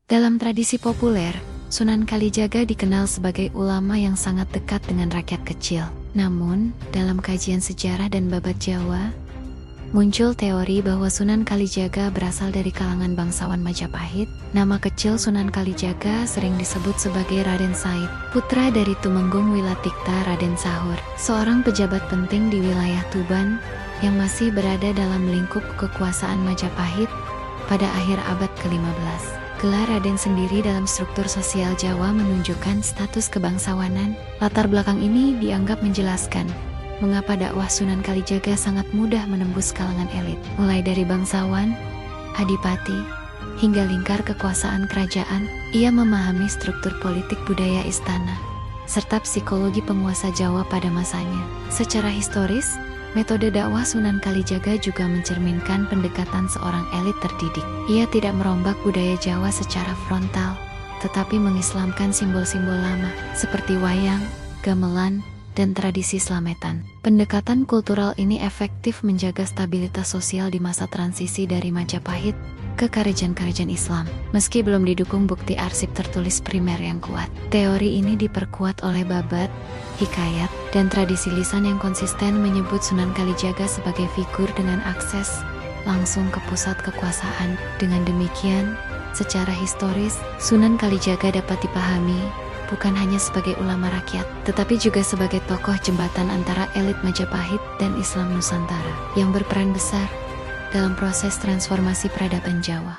Dalam tradisi populer, Sunan Kalijaga dikenal sebagai ulama yang sangat dekat dengan rakyat kecil. Namun, dalam kajian sejarah dan babat Jawa, muncul teori bahwa Sunan Kalijaga berasal dari kalangan bangsawan Majapahit. Nama kecil Sunan Kalijaga sering disebut sebagai Raden Said, putra dari Tumenggung Wilatikta Raden Sahur, seorang pejabat penting di wilayah Tuban yang masih berada dalam lingkup kekuasaan Majapahit pada akhir abad ke-15. Gelar Raden sendiri dalam struktur sosial Jawa menunjukkan status kebangsawanan. Latar belakang ini dianggap menjelaskan mengapa dakwah Sunan Kalijaga sangat mudah menembus kalangan elit, mulai dari bangsawan, adipati, hingga lingkar kekuasaan kerajaan. Ia memahami struktur politik budaya istana, serta psikologi penguasa Jawa pada masanya. Secara historis, metode dakwah Sunan Kalijaga juga mencerminkan pendekatan seorang elit terdidik. Ia tidak merombak budaya Jawa secara frontal, tetapi mengislamkan simbol-simbol lama seperti wayang, gamelan, dan tradisi Slametan. Pendekatan kultural ini efektif menjaga stabilitas sosial di masa transisi dari Majapahit ke kerajaan-kerajaan Islam. Meski belum didukung bukti arsip tertulis primer yang kuat, teori ini diperkuat oleh babat, hikayat, dan tradisi lisan yang konsisten menyebut Sunan Kalijaga sebagai figur dengan akses langsung ke pusat kekuasaan. Dengan demikian, secara historis, Sunan Kalijaga dapat dipahami bukan hanya sebagai ulama rakyat, tetapi juga sebagai tokoh jembatan antara elit Majapahit dan Islam Nusantara yang berperan besar dalam proses transformasi peradaban Jawa.